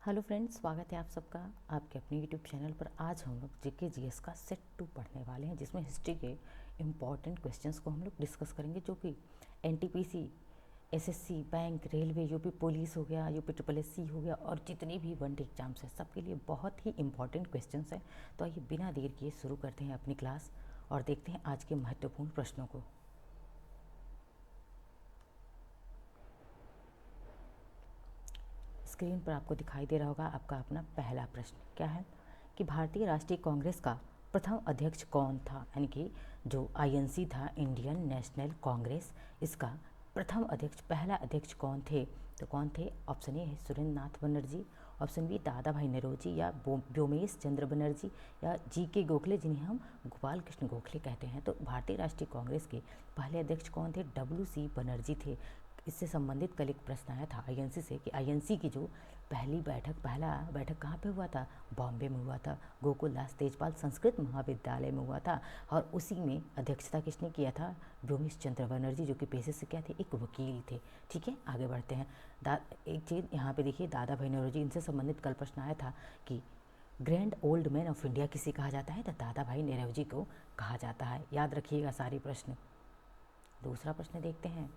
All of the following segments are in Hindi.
हेलो फ्रेंड्स, स्वागत है आप सबका आपके अपने यूट्यूब चैनल पर। आज हम लोग जीके जीएस का सेट 2 पढ़ने वाले हैं, जिसमें हिस्ट्री के इम्पॉर्टेंट क्वेश्चंस को हम लोग डिस्कस करेंगे, जो कि NTPC, SSC, bank, railway, UP police हो गया, यूपी ट्रिपल एससी हो गया और जितने भी वन डे एग्जाम्स हैं सबके लिए बहुत ही इंपॉर्टेंट क्वेश्चंस हैं। तो आइए बिना देर किए शुरू करते हैं अपनी क्लास और देखते हैं आज के महत्वपूर्ण प्रश्नों को। स्क्रीन पर आपको दिखाई दे रहा होगा आपका अपना पहला प्रश्न क्या है कि भारतीय राष्ट्रीय कांग्रेस का प्रथम अध्यक्ष कौन था। यानी कि जो आईएनसी था, इंडियन नेशनल कांग्रेस, इसका प्रथम अध्यक्ष, पहला अध्यक्ष कौन थे? तो कौन थे? ऑप्शन ए है सुरेंद्र नाथ बनर्जी, ऑप्शन बी दादा भाई नौरोजी या व्योमेश चंद्र बनर्जी या जी के गोखले, जिन्हें हम गोपाल कृष्ण गोखले कहते हैं। तो भारतीय राष्ट्रीय कांग्रेस के पहले अध्यक्ष कौन थे? डब्ल्यू.सी. बनर्जी थे। इससे संबंधित कल एक प्रश्न आया था आईएनसी से कि आईएनसी की जो पहला बैठक कहाँ पे हुआ था? बॉम्बे में हुआ था, गोकुलदास तेजपाल संस्कृत महाविद्यालय में हुआ था। और उसी में अध्यक्षता किसने किया था? व्योमेश चंद्र बनर्जी, जो कि पेशे से क्या थे? एक वकील थे। ठीक है, आगे बढ़ते हैं। एक चीज़ यहाँ पे देखिए, दादा भाई नौरोजी, इनसे संबंधित कल प्रश्न आया था कि grand old man of India किसे कहा जाता है? तो दादा भाई नौरोजी को कहा जाता है। याद रखिएगा सारे प्रश्न। दूसरा प्रश्न देखते हैं,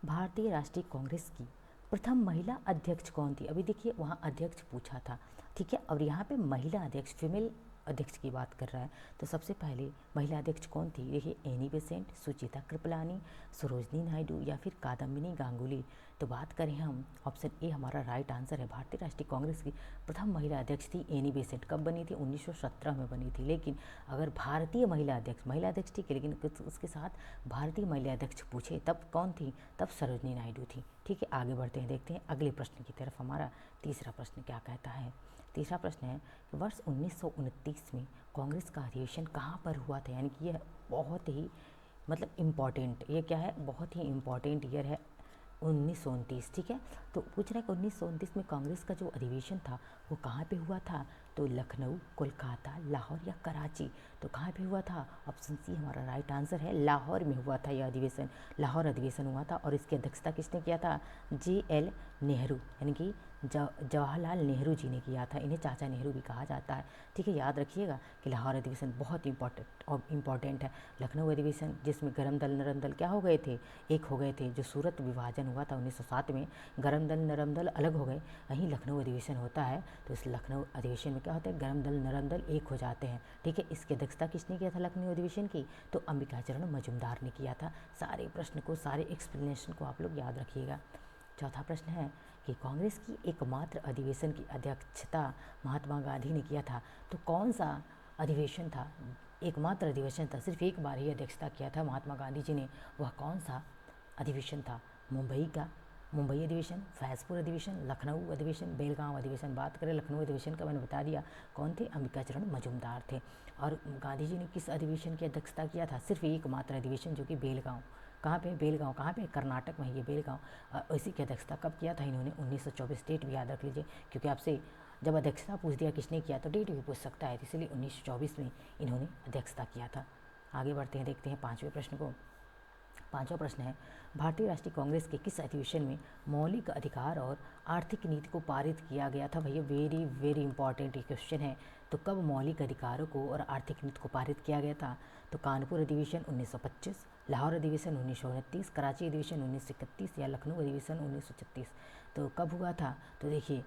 भारतीय राष्ट्रीय कांग्रेस की प्रथम महिला अध्यक्ष कौन थी? अभी देखिए वहाँ अध्यक्ष पूछा था, ठीक है, और यहाँ पे महिला अध्यक्ष, फीमेल अध्यक्ष की बात कर रहा है। तो सबसे पहले महिला अध्यक्ष कौन थी? देखिए, एनी बेसेंट, सुचिता कृपलानी, सरोजनी नायडू या फिर कादम्बिनी गांगुली। तो बात करें हम, ऑप्शन ए हमारा राइट आंसर है। भारतीय राष्ट्रीय कांग्रेस की प्रथम महिला अध्यक्ष थी एनी बेसेंट। कब बनी थी? 1917 में बनी थी। लेकिन अगर भारतीय महिला अध्यक्ष ठीक है, लेकिन उसके साथ भारतीय महिला अध्यक्ष पूछे तब कौन थी? तब सरोजनी नायडू थी। ठीक है, आगे बढ़ते हैं, देखते हैं अगले प्रश्न की तरफ। हमारा तीसरा प्रश्न क्या कहता है? तीसरा प्रश्न है कि वर्ष 1929 में कांग्रेस का अधिवेशन कहाँ पर हुआ था? यानी कि यह बहुत ही मतलब इम्पॉर्टेंट, ये क्या है? बहुत ही इम्पॉर्टेंट ईयर है 1929। ठीक है, तो पूछ रहे हैं कि 1929 में कांग्रेस का जो अधिवेशन था वो कहाँ पे हुआ था? तो लखनऊ, कोलकाता, लाहौर या कराची। तो कहाँ पे हुआ था? ऑप्शन सी हमारा राइट आंसर है, लाहौर में हुआ था यह अधिवेशन। लाहौर अधिवेशन हुआ था और इसकी अध्यक्षता किसने किया था? JL नेहरू, यानी कि जवाहरलाल नेहरू जी ने किया था। इन्हें चाचा नेहरू भी कहा जाता है। ठीक है, याद रखिएगा कि लाहौर अधिवेशन बहुत इम्पॉर्टेंट है। लखनऊ अधिवेशन, जिसमें गरम दल नरम दल क्या हो गए थे? एक हो गए थे। जो सूरत विभाजन हुआ था 1907 में, गरम दल नरम दल अलग हो गए, वहीं लखनऊ अधिवेशन होता है। तो इस लखनऊ अधिवेशन में क्या होता है? गरम दल नरम दल एक हो जाते हैं। ठीक है, इसकी अध्यक्षता किसने किया था लखनऊ अधिवेशन की? तो अंबिकाचरण मजूमदार ने किया था। सारे प्रश्न को, सारे एक्सप्लेनेशन को आप लोग याद रखिएगा। चौथा प्रश्न है कि कांग्रेस की एकमात्र अधिवेशन की अध्यक्षता महात्मा गांधी ने किया था। तो कौन सा अधिवेशन था? एकमात्र अधिवेशन था, सिर्फ एक बार ही अध्यक्षता किया था महात्मा गांधी जी ने। वह कौन सा अधिवेशन था? मुंबई अधिवेशन, फैजपुर अधिवेशन, लखनऊ अधिवेशन, बेलगांव अधिवेशन। बात करें लखनऊ अधिवेशन का, मैंने बता दिया कौन थे? अंबिकाचरण मजूमदार थे। और गांधी जी ने किस अधिवेशन की अध्यक्षता किया था? सिर्फ एकमात्र अधिवेशन, जो कि बेलगांव। कहाँ पे? बेलगांव। कहाँ पे? कर्नाटक में ये बेलगांव। इसी की अध्यक्षता कब किया था इन्होंने? 1924। डेट भी याद रख लीजिए, क्योंकि आपसे जब अध्यक्षता पूछ दिया किसने किया तो डेट भी पूछ सकता है। इसलिए 1924 में इन्होंने अध्यक्षता किया था। आगे बढ़ते हैं, देखते हैं पाँचवें प्रश्न को। पांचवा प्रश्न है, भारतीय राष्ट्रीय कांग्रेस के किस अधिवेशन में मौलिक अधिकार और आर्थिक नीति को पारित किया गया था? भैया वेरी वेरी इंपॉर्टेंट क्वेश्चन है। तो कब मौलिक अधिकारों को और आर्थिक नीति को पारित किया गया था? तो कानपुर अधिवेशन 1925, लाहौर अधिवेशन 1929, कराची अधिवेशन 1931 या लखनऊ अधिवेशन 1936। तो कब हुआ था? तो देखिए,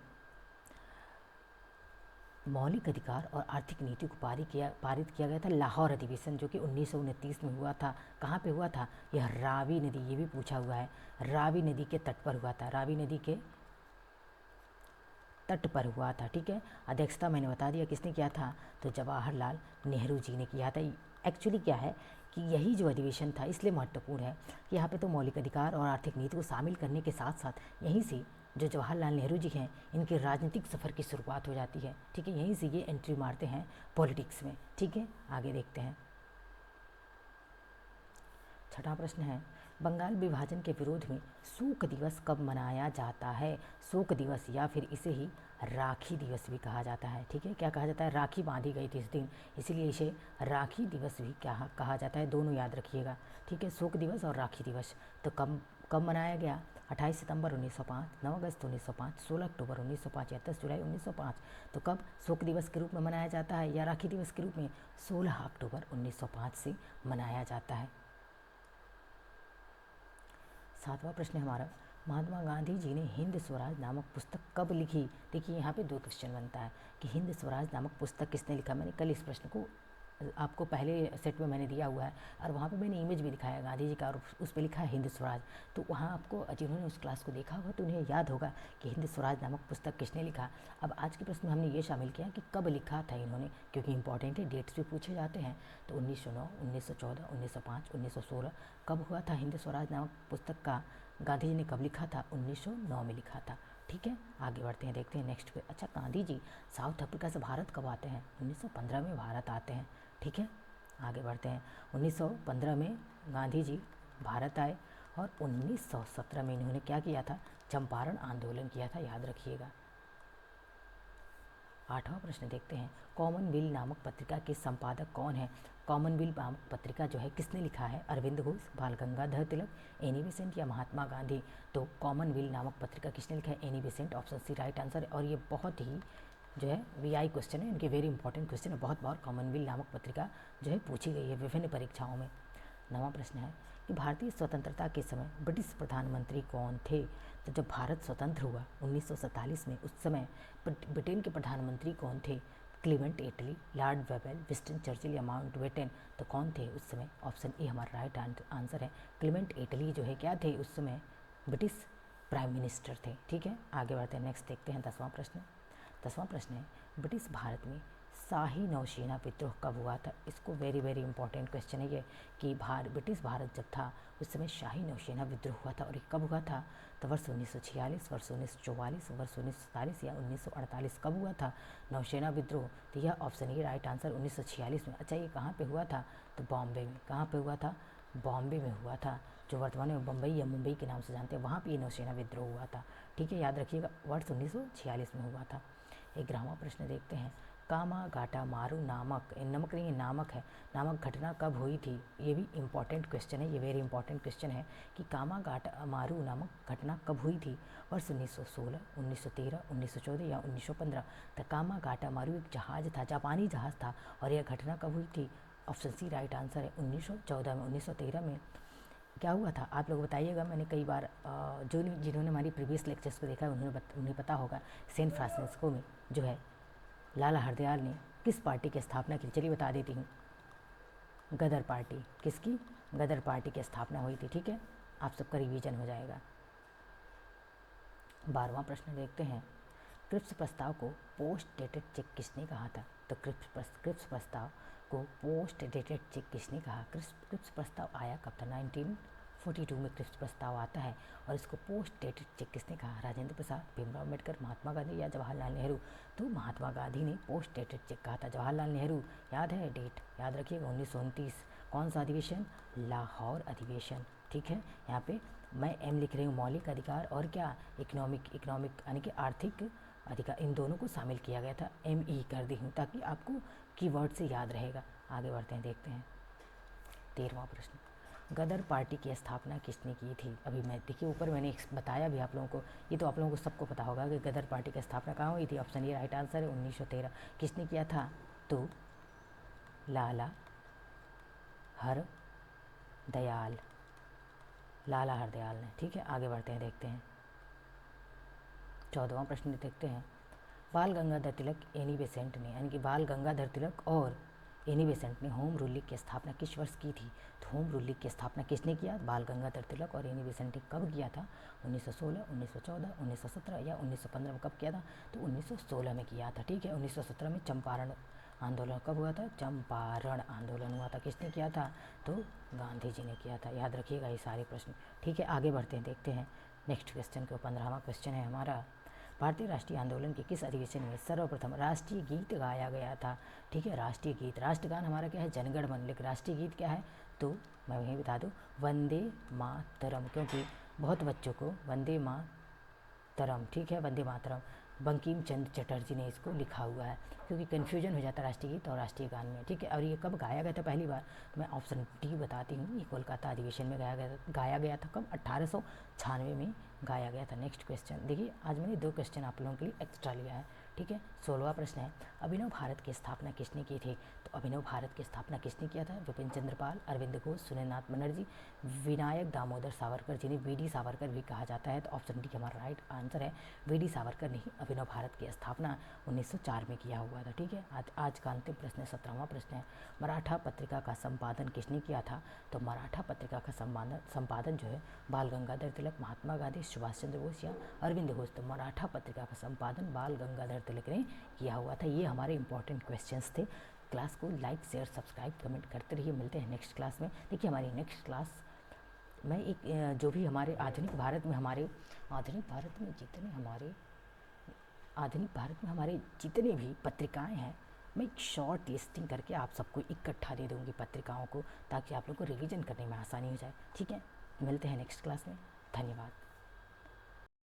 मौलिक अधिकार और आर्थिक नीति को पारित किया गया था लाहौर अधिवेशन, जो कि 1929 में हुआ था। कहाँ पे हुआ था? यह रावी नदी, ये भी पूछा हुआ है, रावी नदी के तट पर हुआ था। रावी नदी के तट पर हुआ था। ठीक है, अध्यक्षता मैंने बता दिया किसने किया था? तो जवाहरलाल नेहरू जी ने किया था। एक्चुअली क्या है कि यही जो अधिवेशन था इसलिए महत्वपूर्ण है कि यहाँ पे तो मौलिक अधिकार और आर्थिक नीति को शामिल करने के साथ साथ यहीं से जो जवाहरलाल नेहरू जी हैं, इनके राजनीतिक सफ़र की शुरुआत हो जाती है। ठीक है, यहीं से ये एंट्री मारते हैं पॉलिटिक्स में। ठीक है, आगे देखते हैं। छठा प्रश्न है, बंगाल विभाजन के विरोध में शोक दिवस कब मनाया जाता है? शोक दिवस या फिर इसे ही राखी दिवस भी कहा जाता है। ठीक है, क्या कहा जाता है? राखी बांधी गई थी इस दिन, इसीलिए इसे राखी दिवस भी कहा जाता है। दोनों याद रखिएगा। ठीक है, शोक दिवस और राखी दिवस। तो कब कब मनाया गया? 28 सितंबर 1905, 9 अगस्त 1905, 16 अक्टूबर 1905 या 10 जुलाई 1905। तो कब शोक दिवस के रूप में मनाया जाता है या राखी दिवस के रूप में? 16 अक्टूबर 1905 से मनाया जाता है। 7वां प्रश्न है हमारा, महात्मा गांधी जी ने हिंद स्वराज नामक पुस्तक कब लिखी? देखिए यहाँ पे 2 क्वेश्चन बनता है कि हिंद स्वराज नामक पुस्तक किसने लिखा। मैंने कल इस प्रश्न को आपको पहले सेट में मैंने दिया हुआ है और वहाँ पे मैंने इमेज भी दिखाया गांधी जी का और उस पर लिखा है हिंद स्वराज। तो वहाँ आपको जिन्होंने उस क्लास को देखा होगा तो उन्हें याद होगा कि हिंद स्वराज नामक पुस्तक किसने लिखा। अब आज के प्रश्न में हमने ये शामिल किया कि कब लिखा था इन्होंने, क्योंकि इंपॉर्टेंट है, डेट्स भी पूछे जाते हैं। तो 1909, 1914, 1905, 1916 कब हुआ था हिंद स्वराज नामक पुस्तक का गांधी जी ने कब लिखा था? 1909 में लिखा था। ठीक है, आगे बढ़ते हैं, देखते हैं नेक्स्ट पे। अच्छा, गांधी जी साउथ अफ्रीका से भारत कब आते हैं? 1915 में भारत आते हैं। ठीक है, आगे बढ़ते हैं। 1915 में गांधी जी भारत आए और 1917 में इन्होंने क्या किया था? चंपारण आंदोलन किया था, याद रखिएगा। 8वां प्रश्न देखते हैं, कॉमनवेल्थ नामक पत्रिका के संपादक कौन है? कॉमनवेल्थ नामक पत्रिका जो है किसने लिखा है? अरविंद घोष, बाल गंगाधर तिलक, एनी बेसेंट या महात्मा गांधी? तो कॉमनवेल्थ नामक पत्रिका किसने लिखा है? Annie Besant, option C right answer है। और ये बहुत ही जो है वीआई क्वेश्चन है, इनके वेरी इंपॉर्टेंट क्वेश्चन है। बहुत बार कॉमनवेल्थ नामक पत्रिका जो है पूछी गई है विभिन्न परीक्षाओं में। 9वां प्रश्न है कि भारतीय स्वतंत्रता के समय ब्रिटिश प्रधानमंत्री कौन थे? तो जब भारत स्वतंत्र हुआ 1947 में, उस समय ब्रिटेन के प्रधानमंत्री कौन थे? क्लीमेंट एटली, लॉर्ड वेबल, विंस्टन चर्चिल या माउंटबेटन? तो कौन थे उस समय? ऑप्शन ए हमारा राइट आंसर है। क्लीमेंट एटली जो है क्या थे उस समय? ब्रिटिश प्राइम मिनिस्टर थे। ठीक है, आगे बढ़ते हैं, नेक्स्ट देखते हैं 10वां प्रश्न। 10वां प्रश्न है, ब्रिटिश भारत में शाही नौसेना विद्रोह कब हुआ था? इसको वेरी वेरी इंपॉर्टेंट क्वेश्चन है ये कि ब्रिटिश भारत जब था उस समय शाही नौसेना विद्रोह हुआ था। और ये कब हुआ था? तो वर्ष 1946, वर्ष 1944, वर्ष 1947 या 1948 कब हुआ था नौसेना विद्रोह? तो यह ऑप्शन ए राइट आंसर 1946 में। अच्छा, ये कहाँ पे हुआ था? तो बॉम्बे में। कहाँ पे हुआ था? बॉम्बे में हुआ था, जो वर्तमान में बम्बई या मुंबई के नाम से जानते हैं, वहाँ पे ये नौसेना विद्रोह हुआ था। ठीक है, याद रखिएगा, वर्ष 1946 में हुआ था। 11वां प्रश्न देखते हैं, कामागाटा मारू नामक नामक घटना कब हुई थी? ये भी इम्पॉर्टेंट क्वेश्चन है, ये वेरी इंपॉर्टेंट क्वेश्चन है कि कामागाटा मारू नामक घटना कब हुई थी? वर्ष 1916, 1913, 1914 या 1915? तो कामागाटा मारू एक जहाज़ था, जापानी जहाज़ था, और यह घटना कब हुई थी? ऑप्शन सी राइट आंसर है 1914 में। 1913 में क्या हुआ था आप लोग बताइएगा। मैंने कई बार जिन्होंने हमारी प्रीवियस लेक्चर्स को देखा है उन्हें पता होगा। सैन फ्रांसिस्को में जो है लाला हरदयाल ने किस पार्टी की स्थापना की? चलिए बता देती हूँ, गदर पार्टी। किसकी? गदर पार्टी की स्थापना हुई थी। ठीक है, आप सबका रिवीजन हो जाएगा। 12वां प्रश्न देखते हैं, क्रिप्स प्रस्ताव को पोस्ट डेटेड चेक किसने कहा था? तो क्रिप्स प्रस्ताव को पोस्ट डेटेड चेक किसने कहा? क्रिप्स प्रस्ताव आया कब था? 1942 में क्रिप्स प्रस्ताव आता है। और इसको पोस्ट डेटेड चेक किसने कहा? राजेंद्र प्रसाद, भीमराव अम्बेडकर, महात्मा गांधी या जवाहरलाल नेहरू? तो महात्मा गांधी ने पोस्ट डेटेड चेक कहा था। जवाहरलाल नेहरू, याद है डेट, याद रखिएगा 1929। कौन सा अधिवेशन? लाहौर अधिवेशन। ठीक है, यहाँ पे मैं एम लिख रही हूँ, मौलिक अधिकार, और क्या इकोनॉमिक यानी कि आर्थिक अधिकार, इन दोनों को शामिल किया गया था। ME कर दी हूँ ताकि आपको कीवर्ड से याद रहेगा। आगे बढ़ते हैं, देखते हैं 13वां प्रश्न, गदर पार्टी की स्थापना किसने की थी? अभी मैं देखिए ऊपर मैंने बताया भी आप लोगों को, ये तो आप लोगों को सबको पता होगा कि गदर पार्टी की स्थापना कहाँ हुई थी। ऑप्शन ए राइट आंसर है 1913। किसने किया था? तो लाला हरदयाल ने। ठीक है, आगे बढ़ते हैं, देखते हैं 14वां प्रश्न देखते हैं, बाल गंगाधर तिलक, एनी बेसेंट ने, यानी कि बाल गंगाधर तिलक और एनी बेसेंट ने होम रूल लीग की स्थापना किस वर्ष की थी? तो होम रूल लीग की स्थापना किसने किया? बाल गंगाधर तिलक और एनी बेसेंट ने कब किया था? 1916, 1914, 1917 या 1915 में कब किया था? तो 1916 में किया था। ठीक है, 1917 में चंपारण आंदोलन कब हुआ था? चंपारण आंदोलन हुआ था। किसने किया था? तो गांधी जी ने किया था। याद रखिएगा ये सारे प्रश्न। ठीक है, आगे बढ़ते हैं, देखते हैं नेक्स्ट क्वेश्चन को। 15वां क्वेश्चन है हमारा, भारतीय राष्ट्रीय आंदोलन के किस अधिवेशन में सर्वप्रथम राष्ट्रीय गीत गाया गया था? ठीक है, राष्ट्रीय गीत, राष्ट्रगान हमारा क्या है? जनगण मन, लेकिन राष्ट्रीय गीत क्या है? तो मैं वहीं बता दूं, वंदे मातरम, क्योंकि बहुत बच्चों को वंदे मातरम, ठीक है, वंदे मातरम बंकिम चंद्र चटर्जी ने इसको लिखा हुआ है, क्योंकि कन्फ्यूजन हो जाता है राष्ट्रीय गीत और राष्ट्रीय गान में, ठीक है। और ये कब गाया गया था पहली बार, मैं ऑप्शन डी बताती हूँ, ये कोलकाता अधिवेशन में गाया गया था कब, 1896 में गाया गया था। नेक्स्ट क्वेश्चन देखिए, आज मैंने 2 क्वेश्चन आप लोगों के लिए एक्स्ट्रा लिया है, ठीक है। 16वां प्रश्न है, अभिनव भारत की स्थापना किसने की थी? तो अभिनव भारत की स्थापना किसने किया था? विपिन चंद्रपाल, अरविंद घोष, सुरेंद्रनाथ बनर्जी, विनायक दामोदर सावरकर, जिन्हें वीडी सावरकर भी कहा जाता है। तो ऑप्शन डी हमारा राइट आंसर है, वीडी सावरकर ने ही अभिनव भारत की स्थापना 1904 में किया हुआ था, ठीक है। आज का अंतिम प्रश्न 17वां प्रश्न है, मराठा पत्रिका का संपादन किसने किया था? तो मराठा पत्रिका का संपादन जो है बाल गंगाधर तिलक, महात्मा गांधी, सुभाष चंद्र बोस या अरविंद घोष। तो मराठा पत्रिका का संपादन बाल गंगाधर तिलक ने किया हुआ था। ये हमारे इंपॉर्टेंट क्वेश्चंस थे। क्लास को लाइक शेयर सब्सक्राइब कमेंट करते रहिए। मिलते हैं नेक्स्ट क्लास में। देखिए हमारी नेक्स्ट क्लास में एक जो भी हमारे आधुनिक भारत में जितने भी पत्रिकाएं हैं, मैं एक शॉर्ट लिस्टिंग करके आप सबको इकट्ठा दे दूँगी पत्रिकाओं को, ताकि आप लोग को रिवीजन करने में आसानी हो जाए, ठीक है। मिलते हैं नेक्स्ट क्लास में। धन्यवाद।